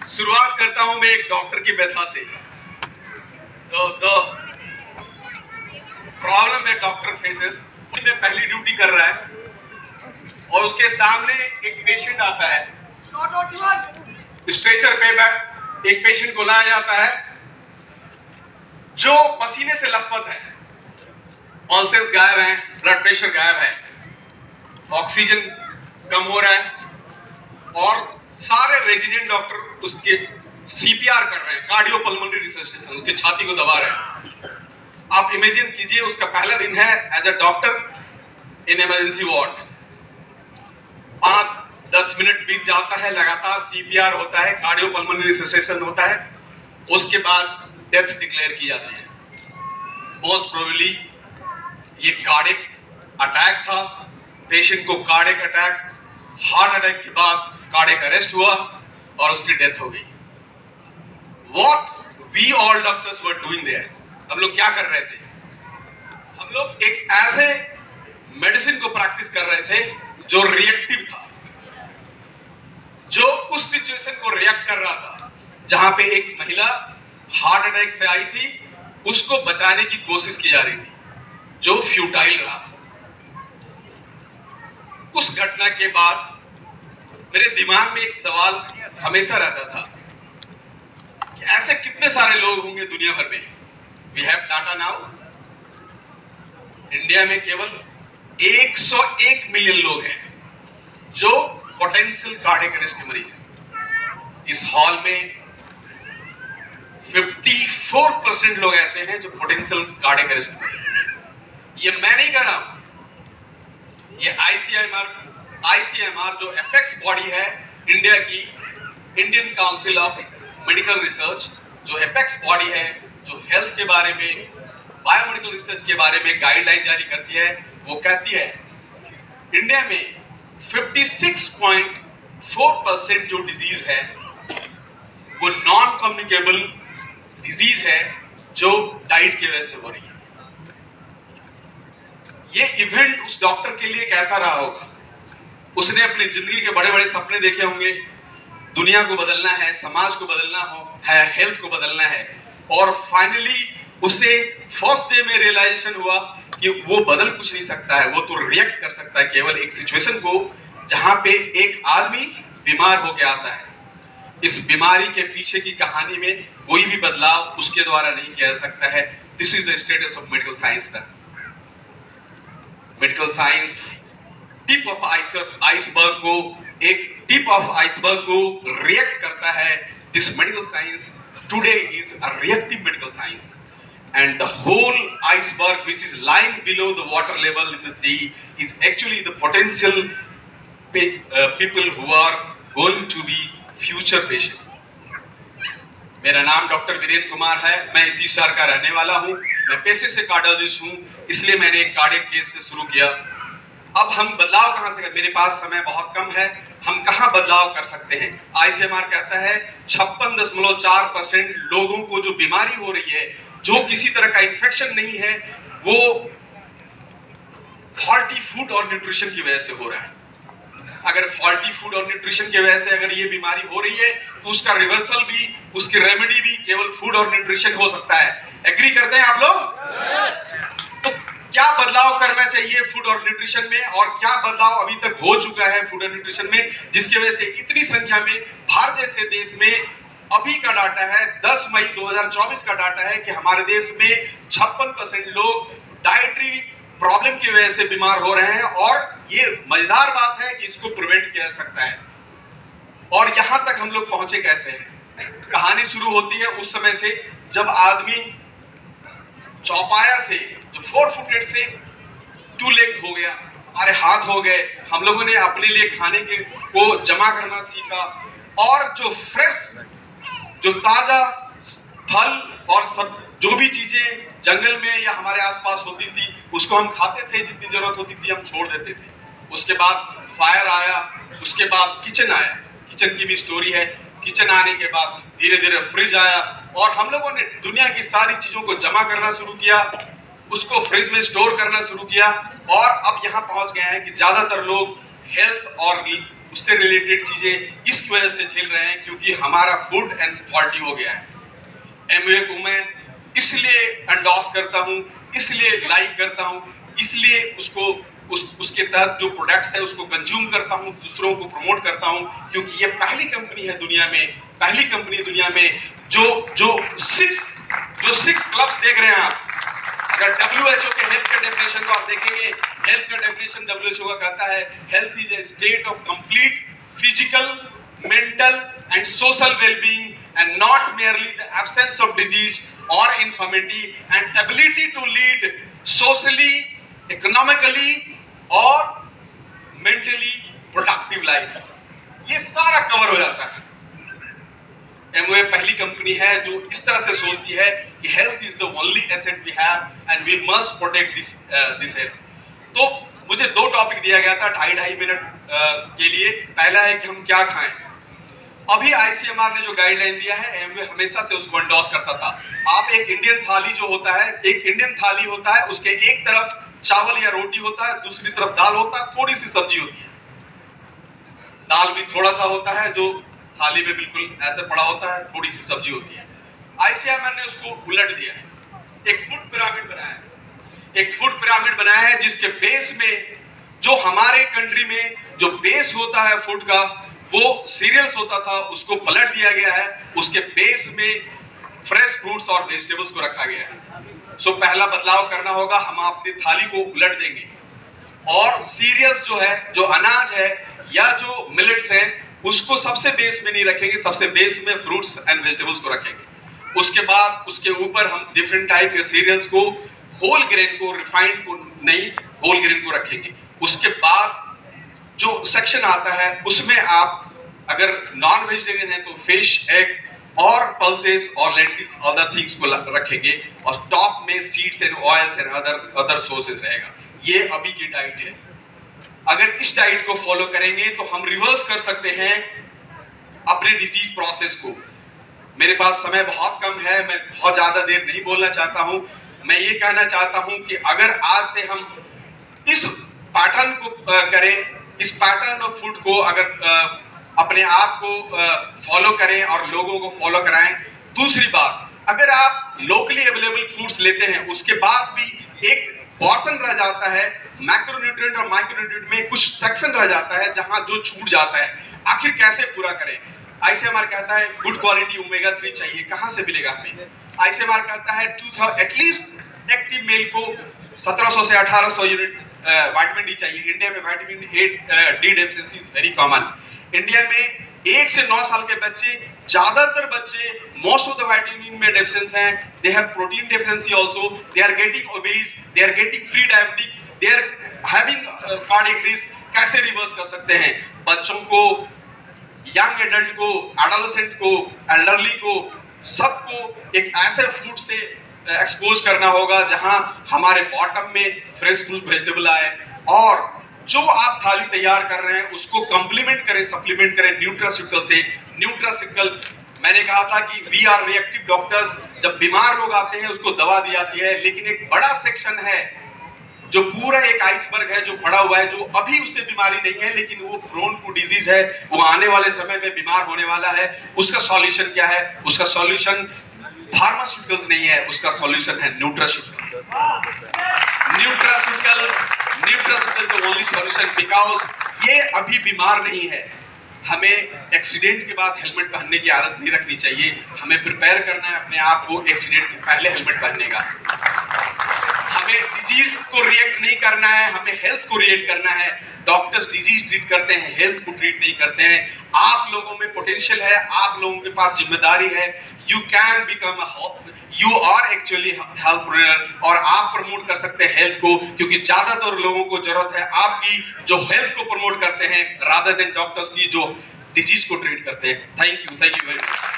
शुरुआत करता हूं मैं एक डॉक्टर की व्यथा से। द प्रॉब्लम है डॉक्टर फेसेस, में पहली ड्यूटी कर रहा है और उसके सामने एक पेशेंट आता है। स्ट्रेचर पे एक पेशेंट को लाया जाता है जो पसीने से लथपथ है, पल्सेस गायब हैं, ब्लड प्रेशर गायब है, ऑक्सीजन कम हो रहा है और सारे रेजिडेंट डॉक्टर उसके सीपीआर कर रहे हैं, कार्डियोपल्मोनरी रिससिटेशन, उसके छाती को दबा रहे हैं। आप इमेजिन कीजिए, उसका पहला दिन है as a doctor in emergency ward. 5-10 minute बीत जाता है, लगातार सीपीआर होता है, कार्डियोपल्मोनरी रिससिटेशन होता है, उसके बाद डेथ डिक्लेयर की जाती है। मोस्ट प्रोबेबली ये कार्डियक अटैक था। पेशेंट को कार्डियक अटैक, हार्ट अटैक के बाद कार्डियक अरेस्ट हुआ और उसकी डेथ हो गई। What we all doctors were doing there? हम लोग क्या कर रहे थे? हम लोग एक ऐसे मेडिसिन को प्रैक्टिस कर रहे थे जो रिएक्टिव था, जो उस सिचुएशन को रिएक्ट कर रहा था जहां पे एक महिला हार्ट अटैक से आई थी, उसको बचाने की कोशिश की जा रही थी, जो फ्यूटाइल रहा। उस घटना के बाद मेरे दिमाग में एक सवाल हमेशा रहता था कि ऐसे कितने सारे लोग होंगे दुनिया भर में। We have data now, India में केवल 101 मिलियन लोग हैं जो पोटेंशियल कार्डियक अरेस्ट के मरीज हैं। इस हॉल में 54% लोग ऐसे हैं जो पोटेंशियल कार्डियक अरेस्ट के मरीज हैं। ये मैं नहीं कह रहा हूं, ये आईसीएमआर जो एपेक्स बॉडी है इंडिया की, Indian council of medical research, जो एपेक्स बॉडी है, जो हेल्थ के बारे में, बायोमेडिकल रिसर्च के बारे में गाइडलाइन जारी करती है, वो कहती है इंडिया में 56.4% जो डिजीज है वो नॉन कम्युनिकेबल डिजीज है जो डाइट की वजह से हो रही है। ये इवेंट उस डॉक्टर के लिए कैसा रहा होगा? उसने अपनी जिंदगी के बड़े बड़े सपने देखे होंगे, दुनिया को बदलना है, समाज को बदलना है, हेल्थ को बदलना है, और फाइनली उसे फर्स्ट डे में रियलाइजेशन हुआ कि वो बदल कुछ नहीं सकता है, वो तो रिएक्ट कर सकता है केवल एक सिचुएशन को जहां पे एक आदमी बीमार होकर आता है। इस बीमारी के पीछे की कहानी में कोई भी बदलाव उसके द्वारा नहीं किया जा सकता है। This is the status of medical science. Medical science tip of iceberg को, एक टिप ऑफ आइसबर्ग को रिएक्ट करता है। This medical science today is a reactive medical science, and the whole iceberg which is lying below the water level in the sea is actually the potential people who are going to be future patients. मेरा नाम doctor Virendra Kumar है, मैं इसी शहर का रहने वाला हूं। मैं पेशे से कार्डियोलॉजिस्ट हूं, इसलिए मैंने एक कार्डियक केस से शुरू किया। अब हम बदलाव कहां से करें? मेरे पास समय बहुत कम है, हम कहां बदलाव कर सकते हैं? आईसीएमआर कहता है 56.4% लोगों को जो बीमारी हो रही है, जो किसी तरह का इन्फेक्शन नहीं है, वो फॉल्टी फूड और न्यूट्रिशन की वजह से हो रहा है। अगर फॉल्टी फूड और न्यूट्रिशन की वजह से अगर ये बीमारी हो रही है तो उसका रिवर्सल भी, उसकी रेमेडी भी केवल फूड और न्यूट्रिशन हो सकता है। एग्री करते हैं आप लोग? तो क्या बदलाव करना चाहिए फूड और न्यूट्रिशन में, और क्या बदलाव अभी तक हो चुका है फूड और न्यूट्रिशन में, जिसकी वजह से इतनी संख्या में भारत जैसे देश में अभी का डाटा है 10 मई 2024 का डाटा है कि हमारे देश में 56% लोग डाइटरी प्रॉब्लम की वजह से बीमार हो रहे हैं। और ये मजेदार बात है कि इसको प्रिवेंट किया जा सकता है। और यहां तक हम लोग पहुंचे कैसे हैं? कहानी शुरू होती है उस समय से जब आदमी चौपाया से, जो 4 फुटेड से 2 लेग हो गया, हमारे हाथ हो गए, हम लोगों ने अपने लिए खाने के को जमा करना सीखा, और जो फ्रेश, जो ताजा फल और सब जो भी चीजें जंगल में या हमारे आसपास होती थी उसको हम खाते थे, जितनी जरूरत होती थी हम छोड़ देते थे। उसके बाद फायर आया, उसके बाद किचन आया, किचन की भी स्टोरी है। किचन आने के बाद धीरे धीरे फ्रिज आया और हम लोगों ने दुनिया की सारी चीजों को जमा करना शुरू किया। उसको फ्रिज में स्टोर करना शुरू किया और अब यहाँ पहुंच गए हैं कि ज्यादातर लोग हेल्थ और उससे रिलेटेड चीजें इस वजह से झेल रहे हैं क्योंकि हमारा फूड एंड फॉल्टी हो गया है। एमवे को मैं इसलिए एंडोर्स करता हूँ, इसलिए लाइक करता हूँ, इसलिए उसको उसके तहत जो प्रोडक्ट्स है उसको कंज्यूम करता हूँ, दूसरों को प्रमोट करता हूँ, क्योंकि ये पहली कंपनी है दुनिया में, पहली कंपनी दुनिया में जो सिक्स क्लब्स देख रहे हैं आप। अगर WHO के हेल्थ के डेफिनेशन को आप देखेंगे, हेल्थ का डेफिनेशन WHO का कहता है health is a state of complete physical, mental and social wellbeing and not merely the absence of disease or infirmity and ability to lead socially, economically or mentally productive life। ये सारा cover हो जाता है। Amway पहली company है जो इस तरह से सोचती है कि health is the only asset we have and we must protect this health. तो मुझे दो टॉपिक दिया गया था 2.5 मिनट के लिए। पहला है कि हम क्या खाएं। अभी ICMR ने जो गाइडलाइन दिया है, एमवे हमेशा से उसको एंडोर्स करता था। आप एक इंडियन थाली जो होता है, एक इंडियन थाली होता है, उसके एक तरफ चावल या रोटी होता है, दूसरी तरफ दाल होता है, थोड़ी सी सब्जी होती है। दाल भी थोड़ा सा होता है जो थाली में बिल्कुल ऐसे पड़ा होता है, थोड़ी सी सब्जी होती है। ICMR ने उसको उलट दिया है, एक फूड पिरामिड बनाया है। एक फूड पिरामिड बनाया है जिसके बेस में जो हमारे कंट्री में जो बेस होता है फूड का, वो सीरियल्स होता था, उसको पलट दिया गया है। उसके बेस में फ्रेश फ्रूट्स और वेजिटेबल्स को रखा गया है। सो पहला बदलाव करना होगा, हम अपनी थाली को उलट देंगे और सीरियल्स जो है, जो अनाज है या जो मिलेट्स है, उसको सबसे बेस में नहीं रखेंगे, सबसे बेस में फ्रूट्स एंड वेजिटेबल्स को रखेंगे। उसके बाद उसके ऊपर हम डिफरेंट टाइप के सीरियल्स को, होल ग्रेन को, रिफाइंड को नहीं, होल ग्रेन को रखेंगे। उसके बाद जो सेक्शन आता है उसमें आप अगर नॉन वेजिटेरियन है तो फिश, एग और पल्सेस और लेंटिल्स, अदर थिंग्स को रखेंगे और टॉप में seeds and oils and other sources रहेगा। ये अभी की डाइट है। अगर इस डाइट को फॉलो करेंगे तो हम रिवर्स कर सकते हैं अपने डिजीज प्रोसेस को। मेरे पास समय बहुत कम है, मैं बहुत ज्यादा देर नहीं बोलना चाहता हूं। मैं ये कहना चाहता हूं कि अगर आज से हम इस पैटर्न को करें, इस पैटर्न ऑफ फूड को अगर अपने आप को फॉलो करें और लोगों को फॉलो कराएं। दूसरी बात, अगर आप लोकली अवेलेबल फ्रूट्स लेते हैं, उसके बाद भी एक पोर्शन रह जाता है, मैक्रोन्यूट्रिएंट और माइक्रोन्यूट्रिएंट में कुछ सेक्शन रह जाता है जहां जो छूट जाता है, आखिर कैसे पूरा करें। ICMR कहता है गुड क्वालिटी ओमेगा 3 चाहिए, कहां से मिलेगा हमें। ICMR कहता है एटलीस्ट एक्टिव मेल को 1700 से 1800 यूनिट विटामिन डी चाहिए। इंडिया में vitamin D deficiency is very common. India में 1 से 9 साल के बच्चे, ज्यादातर बच्चे, मोस्ट ऑफ द विटामिन में डेफिशिएंसी हैं। They have protein deficiency also, they are getting obese, they are getting pre diabetic, they are having cardiac risk. कैसे रिवर्स कर सकते हैं? बच्चों को, यंग एडल्ट को, एडोलेसेंट को, एल्डरली को, सबको एक ऐसे फूड से एक्सपोज करना होगा जहां हमारे बॉटम में फ्रेश फ्रूट वेजिटेबल आए और जो आप थाली तैयार कर रहे हैं उसको कंप्लीमेंट करें, सप्लीमेंट करें न्यूट्रास्यूटिकल से। न्यूट्रास्यूटिकल, मैंने कहा था कि वी आर रिएक्टिव डॉक्टर्स। जब बीमार लोग आते हैं उसको दवा दी जाती है, लेकिन एक बड़ा सेक्शन है जो पूरा एक आइसबर्ग है जो पड़ा हुआ है, जो अभी उससे बीमारी नहीं है लेकिन वो प्रोन टू डिजीज है, वो आने वाले समय में बीमार होने वाला है। उसका सॉल्यूशन क्या है? उसका सॉल्यूशन फार्मास्यूटिकल्स नहीं है, उसका सॉल्यूशन है nutraceuticals. Nutraceutical the only solution, because ये अभी बीमार नहीं है। हमें एक्सीडेंट के बाद हेलमेट पहनने की आदत नहीं रखनी चाहिए। हमें प्रिपेयर करना है अपने आप को एक्सीडेंट के पहले हेलमेट पहनने का। हमें डिजीज को रिएक्ट नहीं करना है, हमें हेल्थ को रिएक्ट करना है। डॉक्टर्स डिजीज ट्रीट करते हैं, हेल्थ को ट्रीट नहीं करते हैं। आप लोगों में पोटेंशियल है, आप लोगों के पास जिम्मेदारी है। You can become you are actually health और आप प्रमोट कर सकते हैं हेल्थ को, क्योंकि ज्यादातर लोगों को जरूरत है आपकी जो हेल्थ को प्रमोट करते हैं रादर देन डॉक्टर्स की जो डिजीज को ट्रीट करते हैं। Thank you very much.